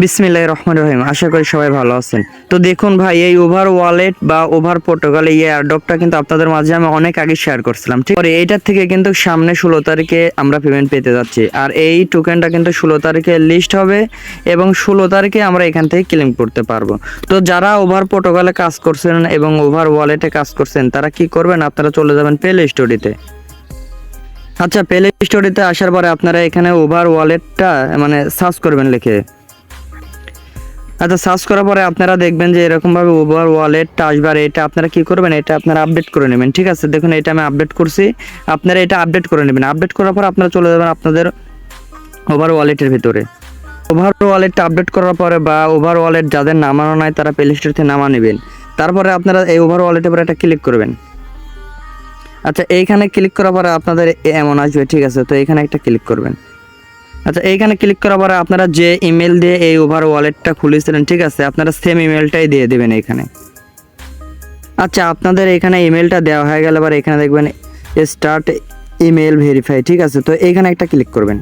বিসমিল্লাহির রহমানির রহিম। আশা করি সবাই ভালো আছেন। তো দেখুন ভাই, এই ওভার ওয়ালেট বা ওভার প্রোটোকল এই এয়ারড্রপটা কিন্তু আপনাদের মাঝে আমি অনেক আগে শেয়ার করছিলাম, ঠিক আছে? এইটার থেকে কিন্তু সামনে 16 তারিখে আমরা পেমেন্ট পেতে যাচ্ছি, আর এই টোকেনটা কিন্তু 16 তারিখে লিস্ট হবে এবং 16 তারিখে আমরা এখান থেকে ক্লেম করতে পারবো। তো যারা ওভার প্রোটোকলে কাজ করছেন এবং ওভার ওয়ালেটে কাজ করছেন তারা কি করবেন, আপনারা চলে যাবেন প্লে স্টোরিতে। আচ্ছা, প্লে স্টোরিতে আসার পরে আপনারা এখানে ওভার ওয়ালেটটা মানে সার্চ করবেন লিখে। আচ্ছা, সার্চ করার পরে আপনারা দেখবেন যে এরকমভাবে ওভার ওয়ালেটটা আসবে, আর এটা আপনারা কি করবেন, এটা আপনারা আপডেট করে নেবেন, ঠিক আছে? দেখুন এটা আমি আপডেট করছি, আপনারা এটা আপডেট করে নেবেন। আপডেট করার পর আপনারা চলে যাবেন আপনাদের ওভার ওয়ালেটের ভিতরে। ওভার ওয়ালেটটা আপডেট করার পরে বা ওভার ওয়ালেট যাদের নামানো নাই তারা প্লে স্টোর থেকে নামা নেবেন। তারপরে আপনারা এই ওভার ওয়ালেটের উপরে একটা ক্লিক করবেন। আচ্ছা, এইখানে ক্লিক করার পরে আপনাদের এমন আসবে, ঠিক আছে? তো এইখানে একটা ক্লিক করবেন। আচ্ছা, এইখানে ক্লিক করার পরে আপনারা যে ইমেল দিয়ে এই ওভার ওয়ালেটটা খুলেছিলেন, ঠিক আছে, আপনারা সেম ইমেলটাই দিয়ে দেবেন এখানে। আচ্ছা, আপনাদের এখানে ইমেলটা দেওয়া হয়ে গেলে এবার এখানে দেখবেন স্টার্ট ইমেল ভেরিফাই, ঠিক আছে? তো এইখানে একটা ক্লিক করবেন।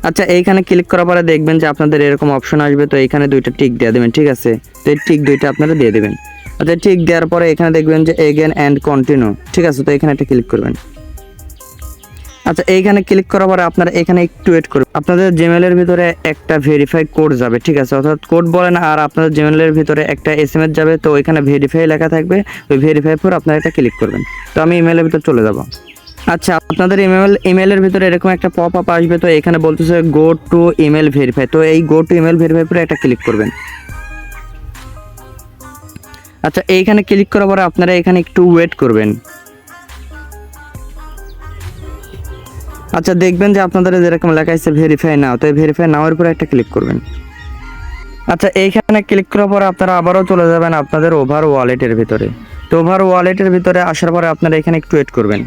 আচ্ছা, এইখানে ক্লিক করার পরে দেখবেন যে আপনাদের এরকম অপশন আসবে, তো এইখানে দুইটা টিক দিয়ে দেবেন, ঠিক আছে? তো এই টিক দুইটা আপনারা দিয়ে দেবেন। আচ্ছা, টিক দেওয়ার পরে এখানে দেখবেন যে এগেন অ্যান্ড কন্টিনিউ, ঠিক আছে? তো এখানে একটা ক্লিক করবেন। আচ্ছা, এইখানে ক্লিক করার পরে আপনারা এখানে একটু ওয়েট করবেন। আপনাদের জিমেলের ভিতরে একটা ভেরিফাই কোড যাবে, ঠিক আছে? অর্থাৎ কোড বলেন, আর আপনাদের জিমেলের ভিতরে একটা এসএমএস যাবে, তো ওইখানে ভেরিফাই লেখা থাকবে। ওই ভেরিফাই পর আপনারা একটা ক্লিক করবেন। তো আমি ইমেলের ভিতরে চলে যাব। আচ্ছা, আপনাদের ইমেলের ভিতরে এরকম একটা পপ আপ আসবে, তো এখানে বলতেছে গো টু ইমেল ভেরিফাই। তো এই গো টু ইমেল ভেরিফাই পরে একটা ক্লিক করবেন। আচ্ছা, এইখানে ক্লিক করার পরে আপনারা এখানে একটু ওয়েট করবেন। আচ্ছা, দেখবেন যে আপনাদের যেরকম লেখা আছে ভেরিফাই নাও, তো এই ভেরিফাই নাওয়ের উপরে একটা ক্লিক করবেন। আচ্ছা, এইখানে ক্লিক করার পরে আপনারা আবারও চলে যাবেন আপনাদের ওভার ওয়ালেটের ভিতরে। তো ওভার ওয়ালেটের ভিতরে আসার পরে আপনারা এখানে একটু ওয়েট করবেন।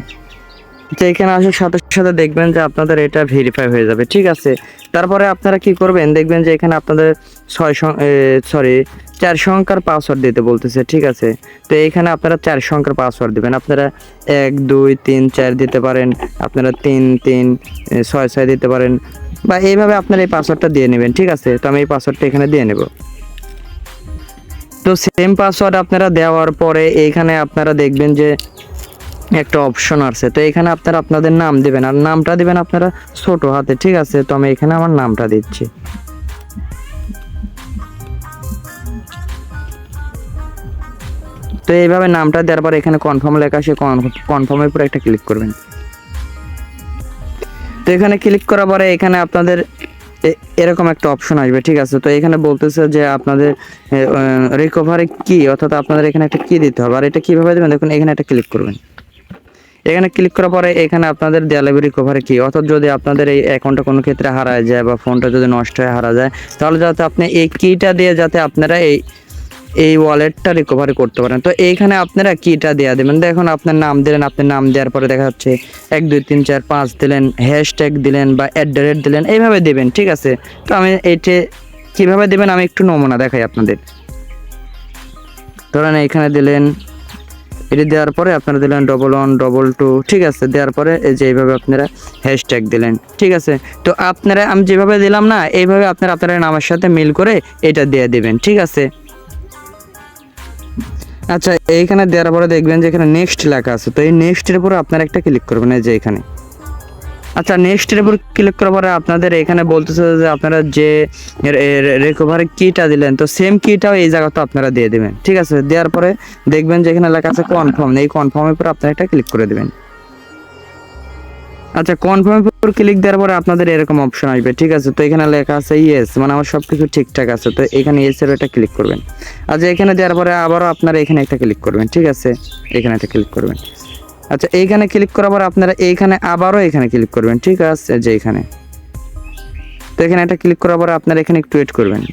আচ্ছা, এখানে আসার সাথে সাথে দেখবেন যে আপনাদের এটা ভেরিফাই হয়ে যাবে, ঠিক আছে? তারপরে আপনারা কি করবেন, দেখবেন যে এখানে আপনাদের 4 সংখ্যার পাসওয়ার্ড দিতে বলতেছে, ঠিক আছে? তো এইখানে আপনারা 4 সংখ্যার পাসওয়ার্ড দিবেন। আপনারা 1 2 3 4 দিতে পারেন, আপনারা 3 3 6 6 দিতে পারেন, বা এইভাবে আপনারা এই পাসওয়ার্ডটা দিয়ে নেবেন, ঠিক আছে? তো আমি এই পাসওয়ার্ডটা এখানে দিয়ে নেব। তো সেম পাসওয়ার্ড আপনারা দেওয়ার পরে এইখানে আপনারা দেখবেন যে একটা অপশন আছে, তো এখানে আপনারা আপনাদের নাম দিবেন, আর নামটা দিবেন আপনারা ছোট হাতে, ঠিক আছে? তো আমি এখানে আমার নামটা দিচ্ছি। তো এইভাবে নামটা দেওয়ার পর এখানে কনফার্ম লেখা আসে, কনফার্মের উপরে একটা ক্লিক করবেন। তো এখানে ক্লিক করার পরে এখানে আপনাদের এরকম একটা অপশন আসবে, ঠিক আছে? তো এখানে বলতেছে যে আপনাদের রিকভারি কি, অর্থাৎ আপনাদের এখানে একটা কি দিতে হবে, আর এটা কিভাবে দেবেন দেখুন, এখানে একটা ক্লিক করবেন। এখানে ক্লিক করার পরে এখানে আপনাদের দেওয়া লাগবে রিকভারি কি, অর্থাৎ যদি আপনাদের এই অ্যাকাউন্টটা কোনো ক্ষেত্রে হারায় যায় বা ফোনটা যদি নষ্ট হয়ে হারা যায়, তাহলে যাতে আপনি এই কিটা দিয়ে যাতে আপনারা এই ওয়ালেটটা রিকভারি করতে পারেন। তো এইখানে আপনারা কিটা দেওয়া দেবেন। দেখুন আপনার নাম দিলেন, আপনার নাম দেওয়ার পরে দেখা যাচ্ছে 1 2 3 4 5 দিলেন, হ্যাশট্যাগ দিলেন বা @ দিলেন, এইভাবে দেবেন, ঠিক আছে? তো আমি এইটা কীভাবে দেবেন আমি একটু নমুনা দেখাই আপনাদের। ধরেন এইখানে দিলেন, এটি দেওয়ার পরে আপনারা দিলেন 1112, ঠিক আছে? দেওয়ার পরে এই যে এইভাবে আপনারা হ্যাশট্যাগ দিলেন, ঠিক আছে? তো আপনারা আমি যেভাবে দিলাম না, এইভাবে আপনারা আপনার নামের সাথে মিল করে এটা দিয়ে দেবেন, ঠিক আছে? আচ্ছা, এইখানে দেওয়ার পরে দেখবেন যে এখানে নেক্সট লেখা আছে, তো এই নেক্সটের উপরে আপনারা একটা ক্লিক করবেন, এই যে এখানে। আচ্ছা, নেক্সটের উপর ক্লিক করার পরে আপনাদের এখানে বলতেছে যে আপনারা যে রিকভারি কিটা দিলেন, তো সেম কিটাও এই জায়গাতে আপনারা দিয়ে দেবেন, ঠিক আছে? দেওয়ার পরে দেখবেন যে এখানে লেখা আছে কনফার্ম, এই কনফার্মের উপর আপনারা একটা ক্লিক করে দেবেন। আচ্ছা, কনফার্মের উপর ক্লিক দেওয়ার পরে আপনাদের এরকম অপশন আসবে, ঠিক আছে? তো এখানে লেখা আছে ইয়েস, মানে আমার সব কিছু ঠিকঠাক আছে, তো এখানে ইয়েসের একটা ক্লিক করবেন। আচ্ছা, এখানে দেওয়ার পরে আবারও আপনারা এখানে একটা ক্লিক করবেন, ঠিক আছে? এখানে একটা ক্লিক করবেন। আচ্ছা, এইখানে ক্লিক করার পর আপনারা এইখানে আবারও এখানে ক্লিক করবেন, ঠিক আছে? যে এখানে, তো এখানে একটা ক্লিক করার পর আপনারা এখানে একটু ওয়েট করবেন।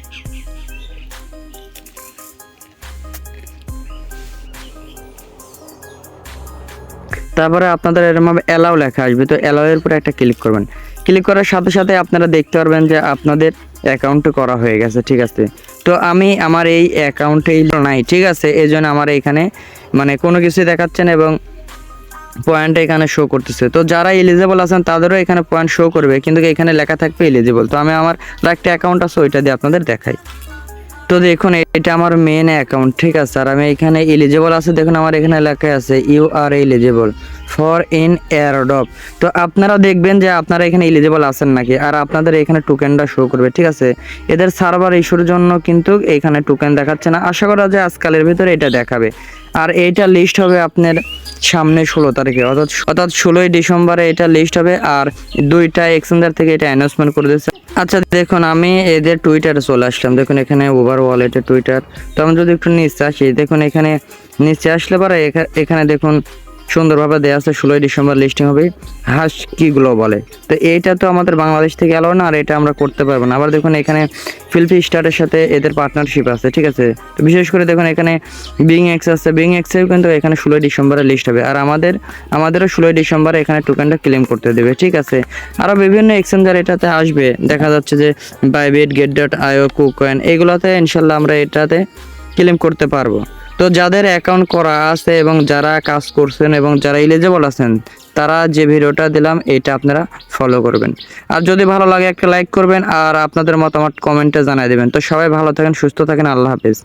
তারপরে আপনাদের এরকমভাবে অ্যালাউ লেখা আসবে, তো অ্যালাউ এর উপরে একটা ক্লিক করবেন। ক্লিক করার সাথে সাথে আপনারা দেখতে পারবেন যে আপনাদের অ্যাকাউন্টে করা হয়ে গেছে, ঠিক আছে? তো আমি আমার এই অ্যাকাউন্টে নাই, ঠিক আছে? এই জন্য আমার এখানে মানে কোনো কিছু দেখাচ্ছে না এবং পয়েন্ট এখানে শো করতেছে। তো যারা এলিজিবল আছেন তাদেরও এখানে পয়েন্ট শো করবে, কিন্তু এখানে লেখা থাকবে এলিজিবল। তো আমি আমার একটা অ্যাকাউন্ট আছে ওইটা দিয়ে আপনাদের দেখাই। তো দেখুন এটা আমার মেন অ্যাকাউন্ট, ঠিক আছে। আর আমি এখানে এলিজিবল আছে, দেখুন আমার এখানে লেখা আছে you are eligible for in airdrop. তো আপনারা দেখবেন যে আপনারা এখানে এলিজিবল আছেন নাকি, আর আপনাদের এখানে টোকেনটা শো করবে, ঠিক আছে। এদের সার্ভার ইস্যুর জন্য কিন্তু এখানে টোকেন দেখাচ্ছে না, আশা করা যায় আজকালের ভিতরে এটা দেখাবে। আর এইটা লিস্ট হবে আপনার সামনে 16 তারিখে, অর্থাৎ 16ই ডিসেম্বরে এটা লিস্ট হবে। আর 2টা এক্সচেঞ্জার থেকে এটা অ্যানাউন্সমেন্ট করে দিচ্ছে। আচ্ছা দেখুন আমি এদের টুইটারে চলে আসলাম, দেখুন এখানে ওভার ওয়ালেটের টুইটার। তো আমি যদি একটু নিচে আসি, দেখুন এখানে নিচে আসলে পরে এখানে দেখুন সুন্দরভাবে দেওয়া আছে 16ই ডিসেম্বর লিস্টিং হবে হাস কি গ্লোবালে। তো এইটা তো আমাদের বাংলাদেশ থেকে এলো না, আর এটা আমরা করতে পারবো না। আবার দেখুন এখানে ফিল্পি স্টারের সাথে এদের পার্টনারশিপ আছে, ঠিক আছে। তো বিশেষ করে দেখুন এখানে বিং এক্স আছে, বিং এক্সেও কিন্তু এখানে 16ই ডিসেম্বরে লিস্ট হবে। আর আমাদেরও 16ই ডিসেম্বরে এখানে টোকেনটা ক্লেম করতে দেবে, ঠিক আছে। আরও বিভিন্ন এক্সচেঞ্জার এটাতে আসবে, দেখা যাচ্ছে যে বাইবিট, get.io, কুকয়েন, এগুলোতে ইনশাল্লাহ আমরা এটাতে ক্লেম করতে পারবো। তো যাদের অ্যাকাউন্ট করা আছে এবং যারা কাজ করছেন এবং যারা এলিজিবল আছেন, তারা যে ভিডিওটা দিলাম এটা আপনারা ফলো করবেন। আর যদি ভালো লাগে একটা লাইক করবেন, আর আপনাদের মতামত কমেন্টে জানিয়ে দেবেন। তো সবাই ভালো থাকেন, সুস্থ থাকেন, আল্লাহ হাফেজ।